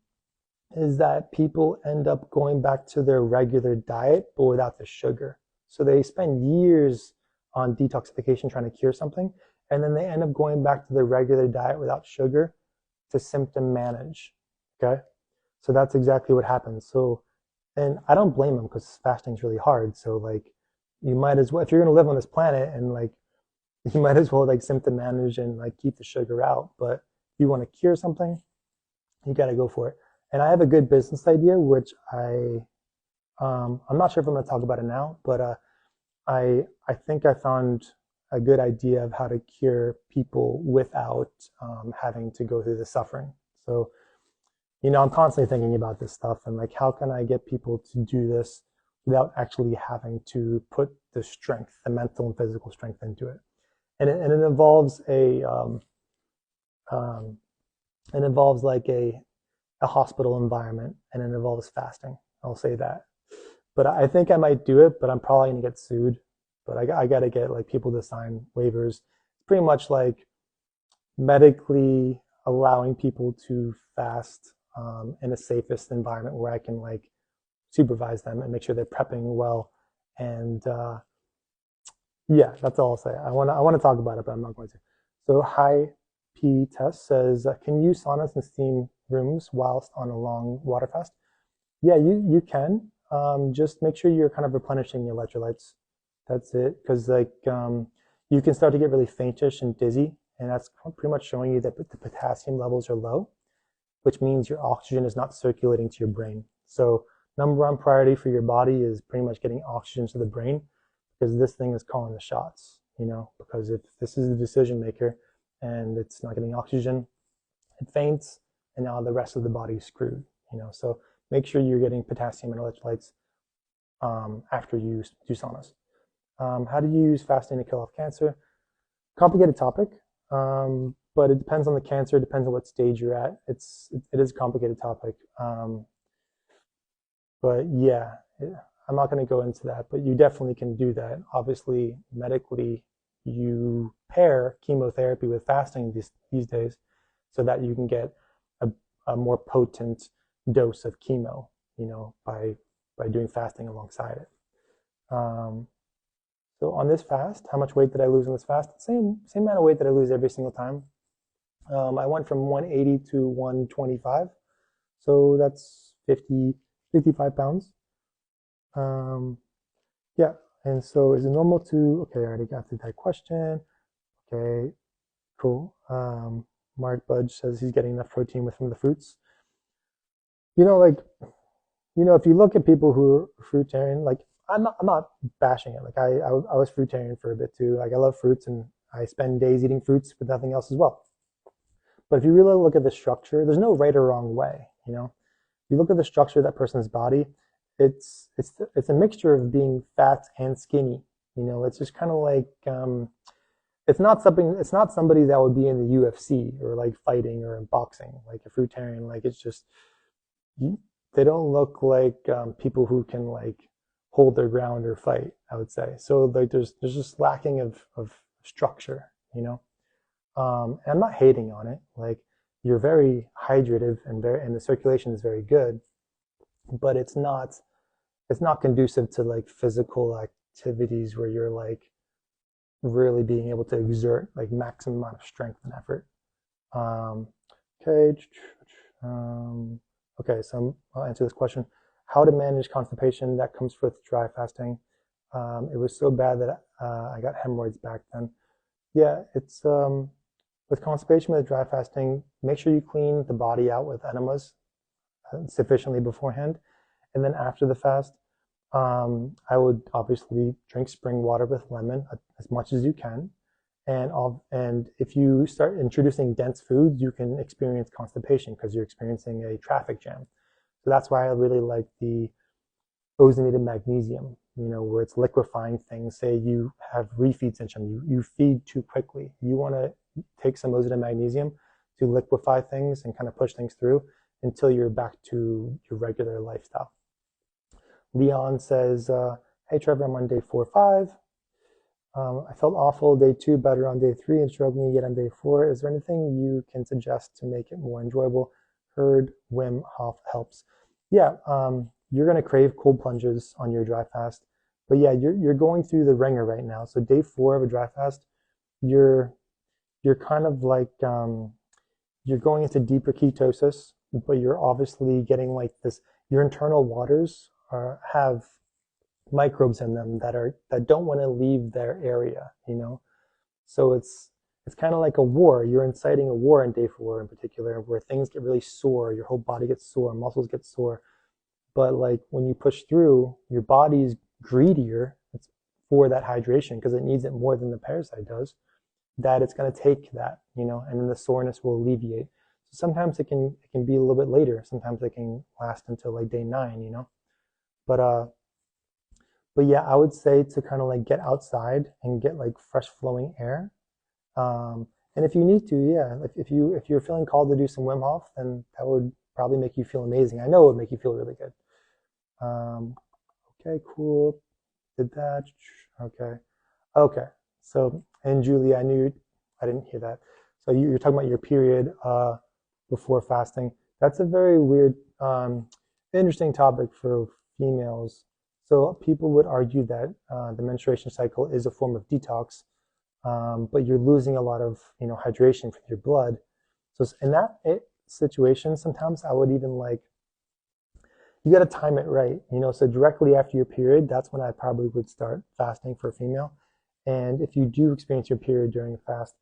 is that people end up going back to their regular diet, but without the sugar. So they spend years on detoxification trying to cure something, and then they end up going back to their regular diet without sugar to symptom manage. Okay? So that's exactly what happens. So, and I don't blame them, because fasting is really hard. So like, you might as well, if you're going to live on this planet, and like, you might as well like symptom manage and like keep the sugar out. But if you want to cure something, you got to go for it. And I have a good business idea, which I'm not sure if I'm going to talk about it now, but I think I found a good idea of how to cure people without having to go through the suffering. So, I'm constantly thinking about this stuff, and like, how can I get people to do this without actually having to put the strength, the mental and physical strength into it. And it involves like a hospital environment, and it involves fasting. I'll say that. But I think I might do it, but I'm probably gonna get sued. But I got to get like people to sign waivers. Pretty much like medically allowing people to fast in a safest environment where I can like supervise them and make sure they're prepping well. And yeah, that's all I'll say. I want to talk about it, but I'm not going to. So Hi P Test says, can you use saunas and steam rooms whilst on a long water fast? Yeah, you can. Just make sure you're kind of replenishing your electrolytes. That's it, because like you can start to get really faintish and dizzy, and that's pretty much showing you that the potassium levels are low, which means your oxygen is not circulating to your brain. So number one priority for your body is pretty much getting oxygen to the brain, because this thing is calling the shots, you know, because if this is the decision maker and it's not getting oxygen, it faints, and now the rest of the body is screwed, you know. So make sure you're getting potassium and electrolytes after you do saunas. How do you use fasting to kill off cancer? Complicated topic, but it depends on the cancer. It depends on what stage you're at. It is a complicated topic, but yeah, I'm not going to go into that. But you definitely can do that. Obviously, medically, you pair chemotherapy with fasting these days, so that you can get a more potent dose of chemo, you know, by doing fasting alongside it. So on this fast, how much weight did I lose on this fast? Same amount of weight that I lose every single time. I went from 180 to 125, so that's 55 pounds. Yeah, and so is it normal to? Okay, I already got through that question. Okay, cool. Mark Budge says he's getting enough protein from the fruits. You know, like, you know, if you look at people who are fruitarian, like I'm not bashing it. Like I was fruitarian for a bit too. Like I love fruits and I spend days eating fruits with nothing else as well. But if you really look at the structure, there's no right or wrong way. You know, if you look at the structure of that person's body, it's a mixture of being fat and skinny. You know, it's just kind of like it's not somebody that would be in the UFC or like fighting or in boxing, like a fruitarian. Like it's just they don't look like people who can like hold their ground or fight, I would say. So like there's just lacking of structure, you know. And I'm not hating on it. Like you're very hydrative and the circulation is very good, but it's not conducive to like physical activities where you're like really being able to exert like maximum amount of strength and effort. Okay. Okay, so I'll answer this question. How to manage constipation that comes with dry fasting. It was so bad that I got hemorrhoids back then. Yeah, it's with constipation with dry fasting, make sure you clean the body out with enemas sufficiently beforehand. And then after the fast, I would obviously drink spring water with lemon as much as you can. And if you start introducing dense foods, you can experience constipation because you're experiencing a traffic jam. So that's why I really like the ozonated magnesium, you know, where it's liquefying things. Say you have refeed syndrome, you feed too quickly. You want to take some ozonated magnesium to liquefy things and kind of push things through until you're back to your regular lifestyle. Leon says, hey Trevor, I'm on day 4 or 5. I felt awful day 2, better on day 3, and struggling yet on day 4. Is there anything you can suggest to make it more enjoyable? Heard Wim Hof helps. Yeah, you're going to crave cold plunges on your dry fast. But yeah, you're going through the ringer right now. So day 4 of a dry fast, you're kind of like, you're going into deeper ketosis, but you're obviously getting like this, your internal waters have microbes in them that don't want to leave their area, you know. So it's kind of like a war. You're inciting a war in day 4 in particular, where things get really sore, your whole body gets sore, muscles get sore. But like when you push through, your body's greedier for that hydration because it needs it more than the parasite does. That it's going to take that, you know, and then the soreness will alleviate. So sometimes it can be a little bit later. Sometimes it can last until like day 9, you know. But yeah, I would say to kind of like get outside and get like fresh flowing air. And if you need to, yeah, like if you're feeling called to do some Wim Hof, then that would probably make you feel amazing. I know it would make you feel really good. Okay, cool. Did that. Okay. So, and Julie, I didn't hear that. So you're talking about your period before fasting. That's a very weird, interesting topic for females, so people would argue that the menstruation cycle is a form of detox, but you're losing a lot of hydration from your blood. So in that situation, sometimes I would even like, you got to time it right, so directly after your period, that's when I probably would start fasting for a female. And if you do experience your period during a fast,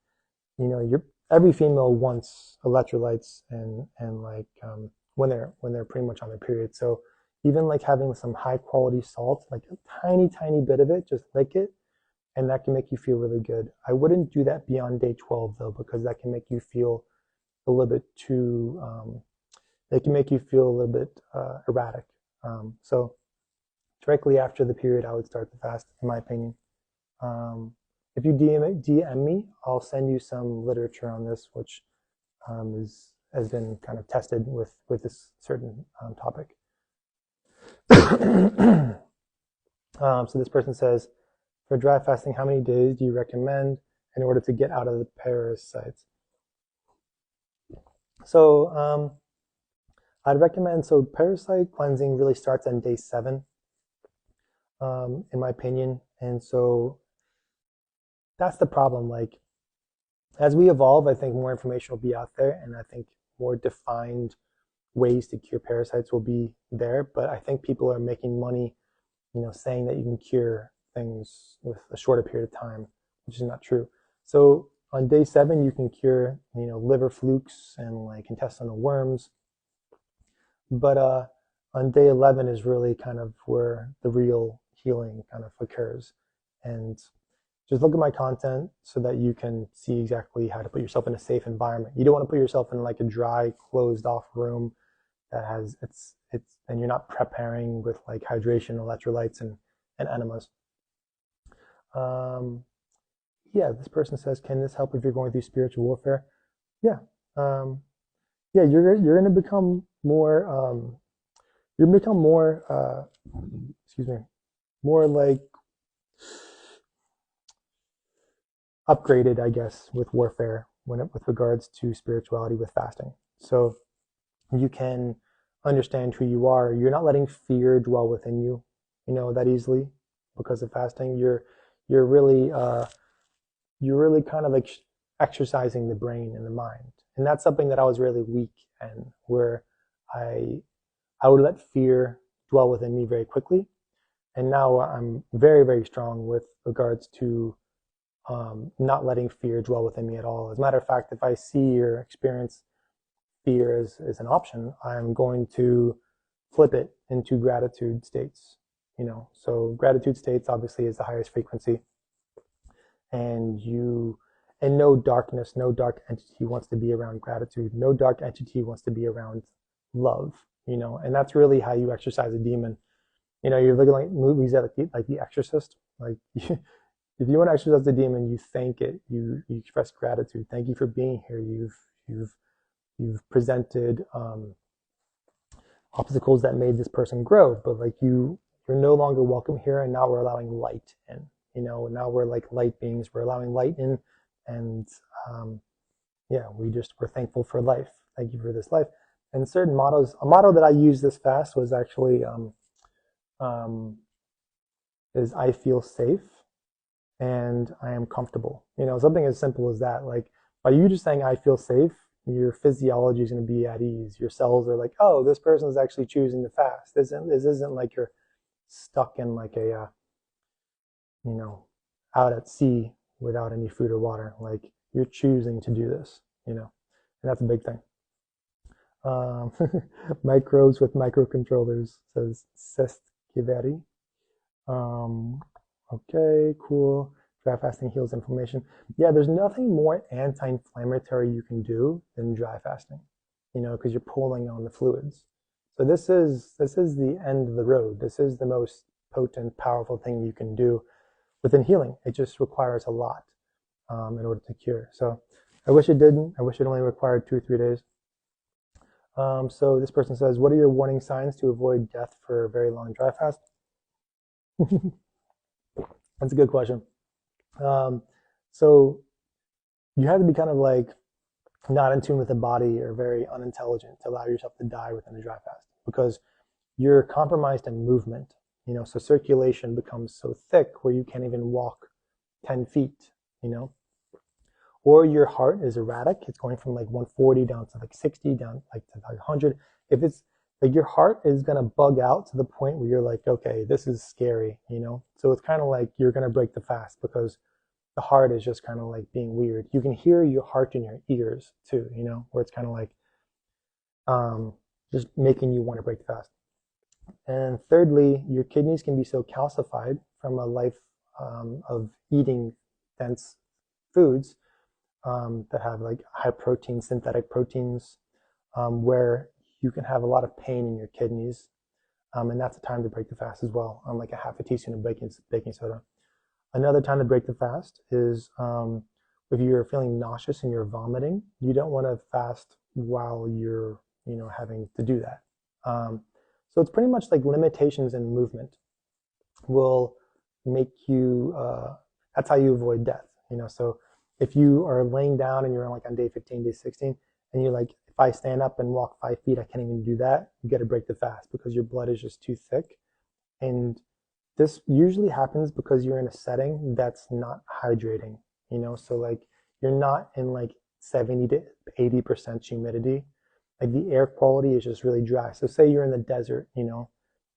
every female wants electrolytes and like when they're pretty much on their period. So even like having some high quality salt, like a tiny bit of it, just lick it, and that can make you feel really good. I wouldn't do that beyond day 12 though, because that can make you feel a little bit too, it can make you feel a little bit erratic. So directly after the period, I would start the fast, in my opinion. If you DM me, I'll send you some literature on this, which has been kind of tested with this certain topic. So this person says, for dry fasting, how many days do you recommend in order to get out of the parasites? So I'd recommend, so parasite cleansing really starts on day 7, in my opinion. And so that's the problem. Like, as we evolve, I think more information will be out there, and I think more defined ways to cure parasites will be there. But I think people are making money, saying that you can cure things with a shorter period of time, which is not true. So on day 7, you can cure, liver flukes and like intestinal worms. But on day 11 is really kind of where the real healing kind of occurs. And just look at my content so that you can see exactly how to put yourself in a safe environment. You don't want to put yourself in like a dry, closed off room that has and you're not preparing with like hydration, electrolytes, and enemas. Yeah, this person says, can this help if you're going through spiritual warfare? Yeah. Yeah, you're gonna become more excuse me, more like upgraded, I guess, with warfare with regards to spirituality with fasting. So you can understand who you are. You're not letting fear dwell within you, that easily because of fasting. You're really kind of like exercising the brain and the mind, and that's something that I was really weak in, where I would let fear dwell within me very quickly, and now I'm very, very strong with regards to not letting fear dwell within me at all. As a matter of fact, if I see or experience fear as an option, I'm going to flip it into gratitude states. So gratitude states obviously is the highest frequency, and no darkness, no dark entity wants to be around gratitude. No dark entity wants to be around love. And that's really how you exercise a demon. You're looking like movies like The Exorcist. Like, if you want to exercise the demon, you thank it. You express gratitude. Thank you for being here. You've presented obstacles that made this person grow, but like you're no longer welcome here, and now we're allowing light in. Now we're like light beings. We're allowing light in, and yeah, we're thankful for life. Thank you for this life. And certain mottos. A motto that I used this fast was actually is I feel safe and I am comfortable. Something as simple as that. Like, by you just saying I feel safe, your physiology is going to be at ease. Your cells are like, oh, this person is actually choosing to fast. This isn't like you're stuck in like a out at sea without any food or water. Like, you're choosing to do this. And that's a big thing. Microbes with microcontrollers, says Sest Kiveri. Okay, cool. Dry fasting heals inflammation. Yeah, there's nothing more anti-inflammatory you can do than dry fasting, because you're pulling on the fluids. So this is the end of the road. This is the most potent, powerful thing you can do within healing. It just requires a lot in order to cure. So I wish it didn't. I wish it only required 2 or 3 days. So this person says, what are your warning signs to avoid death for a very long dry fast? That's a good question. So you have to be kind of like not in tune with the body or very unintelligent to allow yourself to die within a dry fast, because you're compromised in movement, you know, so circulation becomes so thick where you can't even walk 10 feet, you know, or your heart is erratic. It's going from like 140 down to like 60, down like to like 100. If it's like your heart is going to bug out to the point where you're like, okay, this is scary, you know? So it's kind of like you're going to break the fast because the heart is just kind of like being weird. You can hear your heart in your ears too, you know, where it's kind of like just making you want to break the fast. And thirdly, your kidneys can be so calcified from a life of eating dense foods that have like high protein, synthetic proteins, where you can have a lot of pain in your kidneys. And that's a time to break the fast as well, like a half a teaspoon of baking soda. Another time to break the fast is if you're feeling nauseous and you're vomiting. You don't want to fast while you're, you know, having to do that. So it's pretty much like limitations in movement will make you, that's how you avoid death, you know. So if you are laying down and you're like on day 15, day 16, and you're like, if I stand up and walk 5 feet, I can't even do that, you got to break the fast because your blood is just too thick. And this usually happens because you're in a setting that's not hydrating, you know, so like you're not in like 70 to 80% humidity. Like the air quality is just really dry. So say you're in the desert, you know,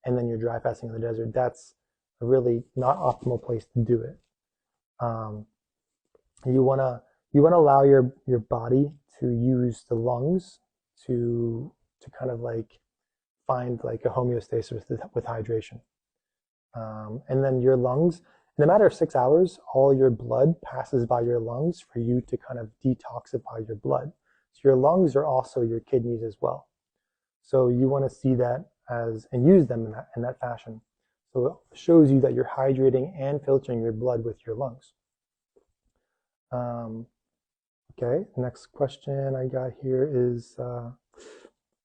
and then you're dry fasting in the desert. That's a really not optimal place to do it. You wanna allow your body to use the lungs to kind of like find like a homeostasis with hydration. And then your lungs, in a matter of 6 hours, all your blood passes by your lungs for you to kind of detoxify your blood. So your lungs are also your kidneys as well. So you want to see that as, and use them in that fashion. So it shows you that you're hydrating and filtering your blood with your lungs. Okay, next question I got here is,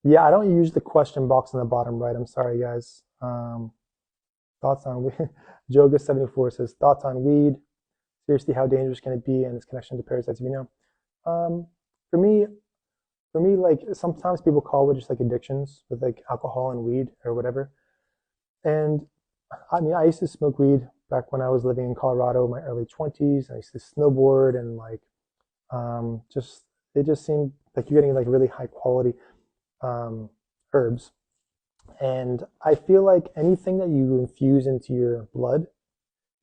yeah, I don't use the question box on the bottom right. I'm sorry, guys. Thoughts on weed? Joga74 says, thoughts on weed? Seriously, how dangerous can it be and its connection to parasites, you know? For me, like sometimes people call it just like addictions with like alcohol and weed or whatever. And I mean, I used to smoke weed back when I was living in Colorado in my early 20s. I used to snowboard and like, it just seemed like you're getting like really high quality herbs. And I feel like anything that you infuse into your blood,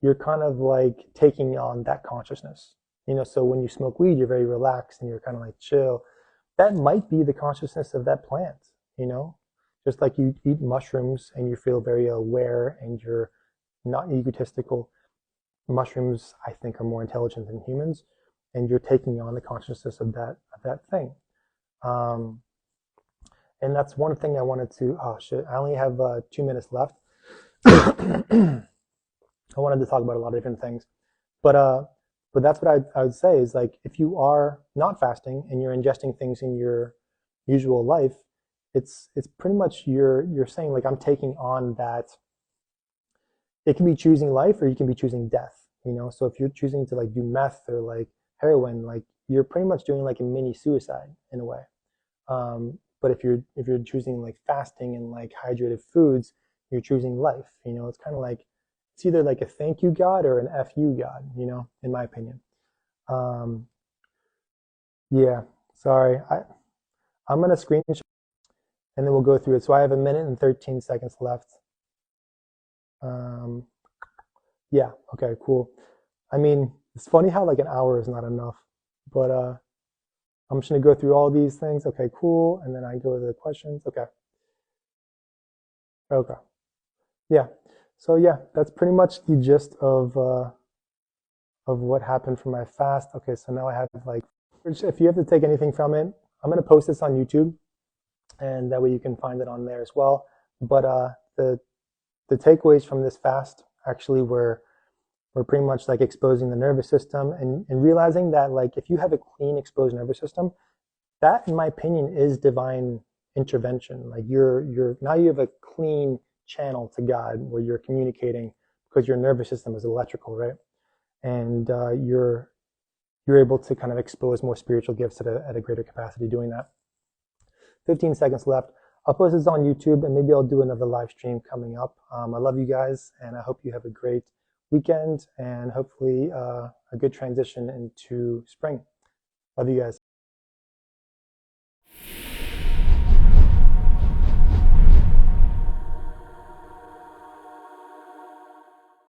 you're kind of like taking on that consciousness. You know, so when you smoke weed, you're very relaxed and you're kind of like chill. That might be the consciousness of that plant, you know? Just like you eat mushrooms and you feel very aware and you're not egotistical. Mushrooms, I think, are more intelligent than humans, and you're taking on the consciousness of that thing. And that's one thing I wanted to, oh shit, I only have 2 minutes left. I wanted to talk about a lot of different things. But that's what I would say is like, if you are not fasting and you're ingesting things in your usual life, it's pretty much you're saying like, I'm taking on that. It can be choosing life or you can be choosing death, you know? So if you're choosing to like do meth or like heroin, like you're pretty much doing like a mini suicide in a way. But if you're choosing like fasting and like hydrated foods, you're choosing life, you know? It's kind of like, it's either like a thank you God or an F you God, you know, in my opinion. Yeah, sorry. I'm going to screenshot and then we'll go through it. So I have 1 minute and 13 seconds left. Yeah, okay, cool. I mean, it's funny how like an hour is not enough, but I'm just going to go through all these things. Okay, cool. And then I go to the questions. Okay. Okay. Yeah. So yeah, that's pretty much the gist of what happened from my fast. Okay, so now I have like, if you have to take anything from it, I'm going to post this on YouTube, and that way you can find it on there as well. But the takeaways from this fast actually were pretty much like exposing the nervous system and realizing that like if you have a clean exposed nervous system, that in my opinion is divine intervention. Like you're now you have a clean channel to God where you're communicating because your nervous system is electrical, right? And you're able to kind of expose more spiritual gifts at a greater capacity doing that. 15 seconds left. I'll post this on YouTube, and maybe I'll do another live stream coming up. I love you guys, and I hope you have a great weekend and hopefully a good transition into spring. Love you guys.